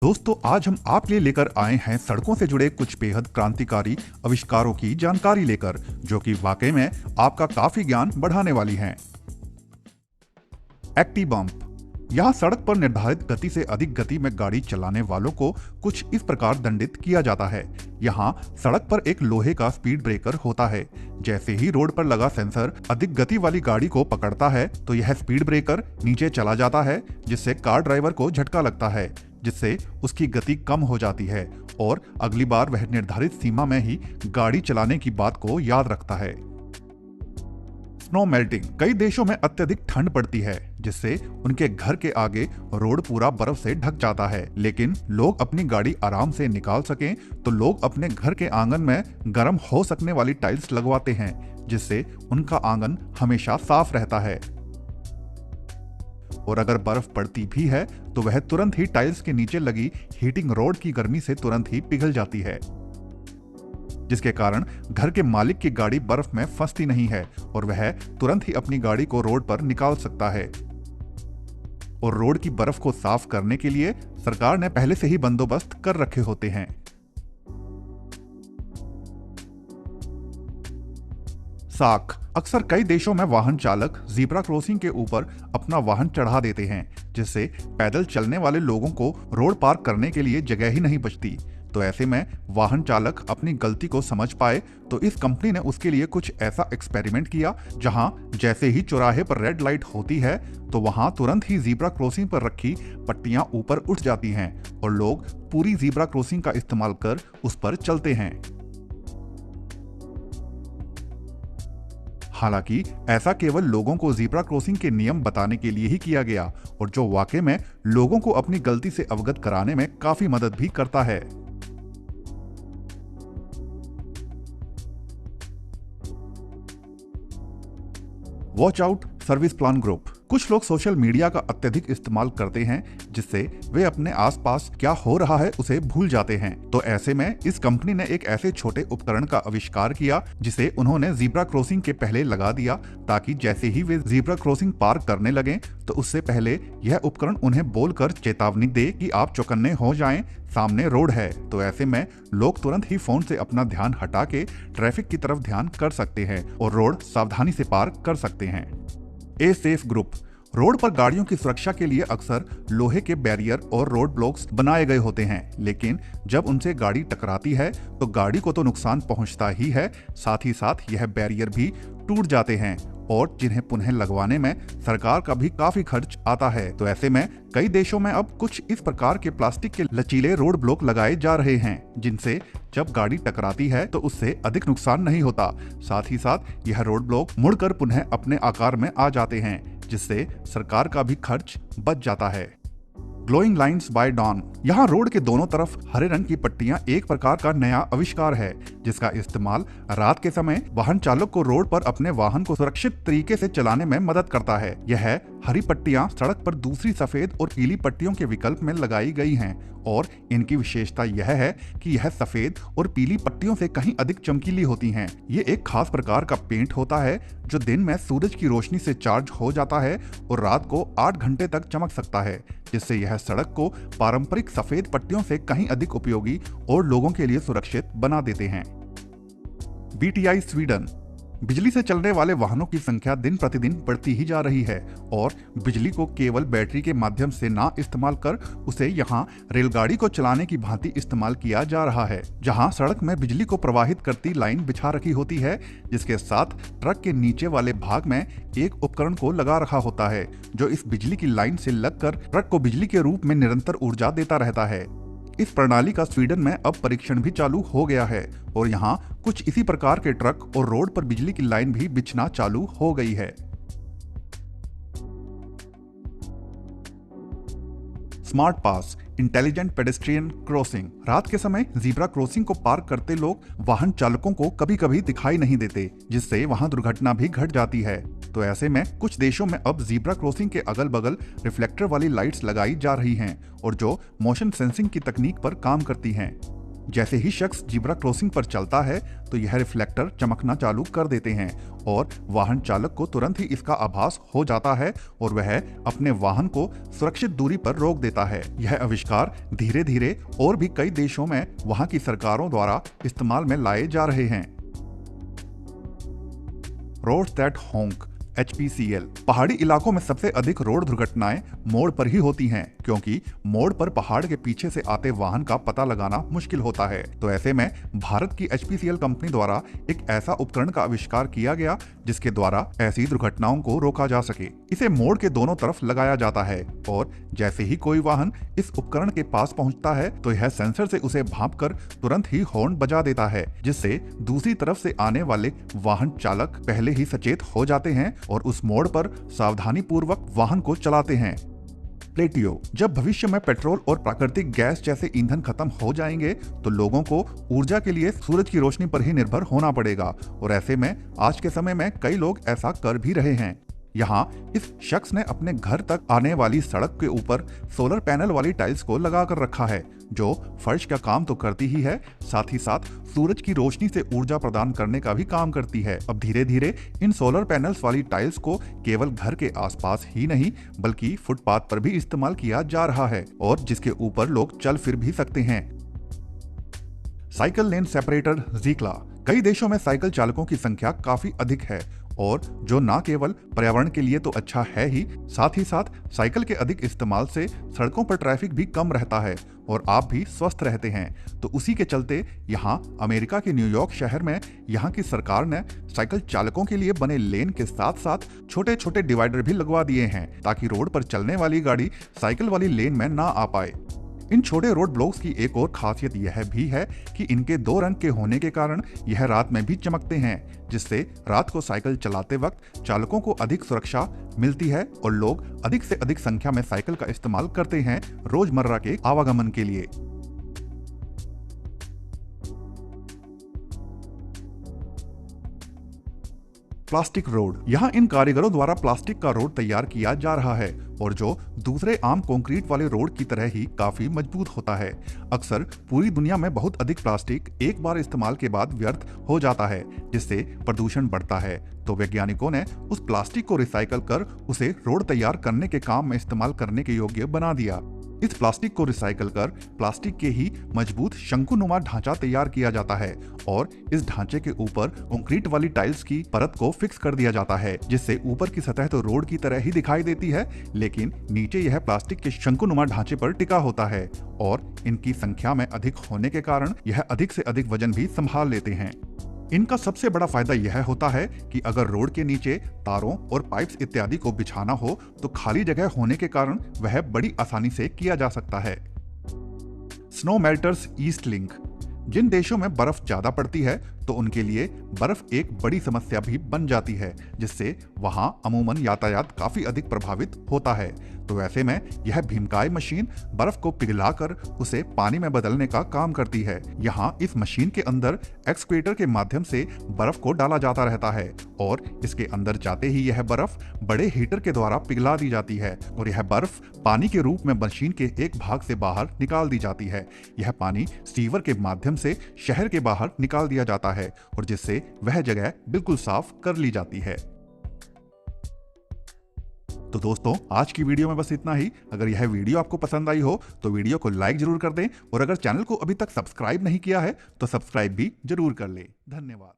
दोस्तों, आज हम आपके लिए लेकर आए हैं सड़कों से जुड़े कुछ बेहद क्रांतिकारी आविष्कारों की जानकारी लेकर, जो कि वाकई में आपका काफी ज्ञान बढ़ाने वाली हैं। एक्टी बम्प। यहाँ सड़क पर निर्धारित गति से अधिक गति में गाड़ी चलाने वालों को कुछ इस प्रकार दंडित किया जाता है। यहाँ सड़क पर एक लोहे का स्पीड ब्रेकर होता है। जैसे ही रोड पर लगा सेंसर अधिक गति वाली गाड़ी को पकड़ता है तो यह स्पीड ब्रेकर नीचे चला जाता है, जिससे कार ड्राइवर को झटका लगता है, जिससे उसकी गति कम हो जाती है और अगली बार वह निर्धारित सीमा में ही गाड़ी चलाने की बात को याद रखता है। Snow melting. कई देशों में अत्यधिक ठंड पड़ती है, जिससे उनके घर के आगे रोड पूरा बर्फ से ढक जाता है। लेकिन लोग अपनी गाड़ी आराम से निकाल सकें तो लोग अपने घर के आंगन में गर्म हो सकने वाली टाइल्स लगवाते हैं, जिससे उनका आंगन हमेशा साफ रहता है। और अगर बर्फ पड़ती भी है तो वह तुरंत ही टाइल्स के नीचे लगी हीटिंग रॉड की गर्मी से तुरंत ही पिघल जाती है, जिसके कारण घर के मालिक की गाड़ी बर्फ में फंसती नहीं है और वह तुरंत ही अपनी गाड़ी को रोड पर निकाल सकता है। और रोड की बर्फ को साफ करने के लिए सरकार ने पहले से ही बंदोबस्त कर रखे होते हैं। साख। अक्सर कई देशों में वाहन चालक ज़ीब्रा क्रॉसिंग के ऊपर अपना वाहन चढ़ा देते हैं, जिससे पैदल चलने वाले लोगों को रोड पार करने के लिए जगह ही नहीं बचती। तो ऐसे में वाहन चालक अपनी गलती को समझ पाए तो इस कंपनी ने उसके लिए कुछ ऐसा एक्सपेरिमेंट किया, जहां जैसे ही चौराहे पर रेड लाइट होती है तो वहां तुरंत ही ज़ीब्रा क्रॉसिंग पर रखी पट्टियां ऊपर उठ जाती हैं और लोग पूरी ज़ीब्रा क्रॉसिंग का इस्तेमाल कर उस पर चलते हैं। हालांकि ऐसा केवल लोगों को ज़ीब्रा क्रॉसिंग के नियम बताने के लिए ही किया गया, और जो वाकई में लोगों को अपनी गलती से अवगत कराने में काफी मदद भी करता है। Watch out service plan group. कुछ लोग सोशल मीडिया का अत्यधिक इस्तेमाल करते हैं, जिससे वे अपने आसपास क्या हो रहा है उसे भूल जाते हैं। तो ऐसे में इस कंपनी ने एक ऐसे छोटे उपकरण का आविष्कार किया, जिसे उन्होंने ज़ीब्रा क्रॉसिंग के पहले लगा दिया, ताकि जैसे ही वे ज़ीब्रा क्रॉसिंग पार करने लगे तो उससे पहले यह उपकरण उन्हें बोलकर चेतावनी दे कि आप चौकन्ने हो जाएं, सामने रोड है। तो ऐसे में लोग तुरंत ही फोन से अपना ध्यान हटा के ट्रैफिक की तरफ ध्यान कर सकते हैं और रोड सावधानी से पार कर सकते हैं। A safe group. रोड पर गाड़ियों की सुरक्षा के लिए अक्सर लोहे के बैरियर और रोड ब्लॉक्स बनाए गए होते हैं, लेकिन जब उनसे गाड़ी टकराती है तो गाड़ी को तो नुकसान पहुंचता ही है, साथ ही साथ यह बैरियर भी टूट जाते हैं और जिन्हें पुनः लगवाने में सरकार का भी काफी खर्च आता है। तो ऐसे में कई देशों में अब कुछ इस प्रकार के प्लास्टिक के लचीले रोड ब्लॉक लगाए जा रहे हैं, जिनसे जब गाड़ी टकराती है तो उससे अधिक नुकसान नहीं होता। साथ ही साथ यह रोड ब्लॉक मुड़कर पुनः अपने आकार में आ जाते हैं, जिससे सरकार का भी खर्च बच जाता है। Glowing lines by dawn. यहाँ रोड के दोनों तरफ हरे रंग की पट्टियां एक प्रकार का नया आविष्कार है, जिसका इस्तेमाल रात के समय वाहन चालक को रोड पर अपने वाहन को सुरक्षित तरीके से चलाने में मदद करता है। यह हरी पट्टियां सड़क पर दूसरी सफेद और पीली पट्टियों के विकल्प में लगाई गई हैं और इनकी विशेषता यह है कि यह सफेद और पीली पट्टियों से कहीं अधिक चमकीली होती हैं। ये एक खास प्रकार का पेंट होता है जो दिन में सूरज की रोशनी से चार्ज हो जाता है और रात को 8 घंटे तक चमक सकता है, जिससे यह सड़क को पारंपरिक सफेद पट्टियों से कहीं अधिक उपयोगी और लोगों के लिए सुरक्षित बना देते हैं। BTI Sweden. बिजली से चलने वाले वाहनों की संख्या दिन प्रतिदिन बढ़ती ही जा रही है और बिजली को केवल बैटरी के माध्यम से ना इस्तेमाल कर उसे यहाँ रेलगाड़ी को चलाने की भांति इस्तेमाल किया जा रहा है, जहाँ सड़क में बिजली को प्रवाहित करती लाइन बिछा रखी होती है, जिसके साथ ट्रक के नीचे वाले भाग में एक उपकरण को लगा रखा होता है, जो इस बिजली की लाइन से लगकर ट्रक को बिजली के रूप में निरंतर ऊर्जा देता रहता है। इस प्रणाली का स्वीडन में अब परीक्षण भी चालू हो गया है और यहाँ कुछ इसी प्रकार के ट्रक और रोड पर बिजली की लाइन भी बिछना चालू हो गई है। स्मार्ट पास इंटेलिजेंट पेडेस्ट्रियन क्रॉसिंग। रात के समय ज़ीब्रा क्रॉसिंग को पार करते लोग वाहन चालकों को कभी कभी दिखाई नहीं देते, जिससे वहां दुर्घटना भी घट जाती है। तो ऐसे में कुछ देशों में अब ज़ीब्रा क्रॉसिंग के अगल बगल रिफ्लेक्टर वाली लाइट्स लगाई जा रही हैं और जो मोशन सेंसिंग की तकनीक पर काम करती हैं। जैसे ही शख्स जीब्रा क्रॉसिंग पर चलता है तो यह रिफ्लेक्टर चमकना चालू कर देते हैं और वाहन चालक को तुरंत ही इसका आभास हो जाता है और वह अपने वाहन को सुरक्षित दूरी पर रोक देता है। यह आविष्कार धीरे धीरे और भी कई देशों में वहां की सरकारों द्वारा इस्तेमाल में लाए जा रहे हैं। Roads that honk HPCL। पहाड़ी इलाकों में सबसे अधिक रोड दुर्घटनाएं मोड़ पर ही होती हैं, क्योंकि मोड़ पर पहाड़ के पीछे से आते वाहन का पता लगाना मुश्किल होता है। तो ऐसे में भारत की HPCL कंपनी द्वारा एक ऐसा उपकरण का आविष्कार किया गया जिसके द्वारा ऐसी दुर्घटनाओं को रोका जा सके। इसे मोड़ के दोनों तरफ लगाया जाता है और जैसे ही कोई वाहन इस उपकरण के पास पहुंचता है तो यह सेंसर से उसे भांपकर तुरंत ही हॉर्न बजा देता है, जिससे दूसरी तरफ से आने वाले वाहन चालक पहले ही सचेत हो जाते हैं और उस मोड़ पर सावधानी पूर्वक वाहन को चलाते हैं। प्लेटियो। जब भविष्य में पेट्रोल और प्राकृतिक गैस जैसे ईंधन खत्म हो जाएंगे तो लोगों को ऊर्जा के लिए सूरज की रोशनी पर ही निर्भर होना पड़ेगा और ऐसे में आज के समय में कई लोग ऐसा कर भी रहे हैं। यहाँ इस शख्स ने अपने घर तक आने वाली सड़क के ऊपर सोलर पैनल वाली टाइल्स को लगा कर रखा है, जो फर्श का काम तो करती ही है, साथ ही साथ सूरज की रोशनी से ऊर्जा प्रदान करने का भी काम करती है। अब धीरे धीरे इन सोलर पैनल्स वाली टाइल्स को केवल घर के आसपास ही नहीं बल्कि फुटपाथ पर भी इस्तेमाल किया जा रहा है और जिसके ऊपर लोग चल फिर भी सकते हैं। साइकिल लेन सेपरेटर ज़िक्ला। कई देशों में साइकिल चालकों की संख्या काफी अधिक है और जो न केवल पर्यावरण के लिए तो अच्छा है ही, साथ ही साथ साइकिल के अधिक इस्तेमाल से सड़कों पर ट्रैफिक भी कम रहता है और आप भी स्वस्थ रहते हैं। तो उसी के चलते यहाँ अमेरिका के न्यूयॉर्क शहर में यहाँ की सरकार ने साइकिल चालकों के लिए बने लेन के साथ साथ छोटे छोटे डिवाइडर भी लगवा दिए हैं ताकि रोड पर चलने वाली गाड़ी साइकिल वाली लेन में ना आ पाए। इन छोटे रोड ब्लॉक्स की एक और खासियत यह भी है कि इनके 2 रंग के होने के कारण यह रात में भी चमकते हैं, जिससे रात को साइकिल चलाते वक्त चालकों को अधिक सुरक्षा मिलती है और लोग अधिक से अधिक संख्या में साइकिल का इस्तेमाल करते हैं रोजमर्रा के आवागमन के लिए। Plastic road. यहाँ इन कारीगरों द्वारा प्लास्टिक का रोड तैयार किया जा रहा है और जो दूसरे आम कंक्रीट वाले रोड की तरह ही काफी मजबूत होता है। अक्सर पूरी दुनिया में बहुत अधिक प्लास्टिक एक बार इस्तेमाल के बाद व्यर्थ हो जाता है, जिससे प्रदूषण बढ़ता है। तो वैज्ञानिकों ने उस प्लास्टिक को रिसाइकल कर उसे रोड तैयार करने के काम में इस्तेमाल करने के योग्य बना दिया। इस प्लास्टिक को रिसाइकल कर प्लास्टिक के ही मजबूत शंकुनुमा ढांचा तैयार किया जाता है और इस ढांचे के ऊपर कंक्रीट वाली टाइल्स की परत को फिक्स कर दिया जाता है, जिससे ऊपर की सतह तो रोड की तरह ही दिखाई देती है, लेकिन नीचे यह प्लास्टिक के शंकुनुमा ढांचे पर टिका होता है और इनकी संख्या में अधिक होने के कारण यह अधिक से अधिक वजन भी संभाल लेते हैं। इनका सबसे बड़ा फायदा यह होता है कि अगर रोड के नीचे तारों और पाइप्स इत्यादि को बिछाना हो तो खाली जगह होने के कारण वह बड़ी आसानी से किया जा सकता है। Snow melters east link. जिन देशों में बर्फ ज्यादा पड़ती है तो उनके लिए बर्फ एक बड़ी समस्या भी बन जाती है, जिससे वहां अमूमन यातायात काफी अधिक प्रभावित होता है। तो ऐसे में यह भीमकाय मशीन बर्फ को पिघलाकर उसे पानी में बदलने का काम करती है। यहाँ इस मशीन के अंदर एक्सक्वेटर के माध्यम से बर्फ को डाला जाता रहता है और इसके अंदर जाते ही यह बर्फ बड़े हीटर के द्वारा पिघला दी जाती है और यह बर्फ पानी के रूप में मशीन के एक भाग से बाहर निकाल दी जाती है। यह पानी सीवर के माध्यम से शहर के बाहर निकाल दिया जाता है और जिससे वह जगह बिल्कुल साफ कर ली जाती है। तो दोस्तों, आज की वीडियो में बस इतना ही। अगर यह वीडियो आपको पसंद आई हो तो वीडियो को लाइक जरूर कर दें और अगर चैनल को अभी तक सब्सक्राइब नहीं किया है तो सब्सक्राइब भी जरूर कर लें। धन्यवाद।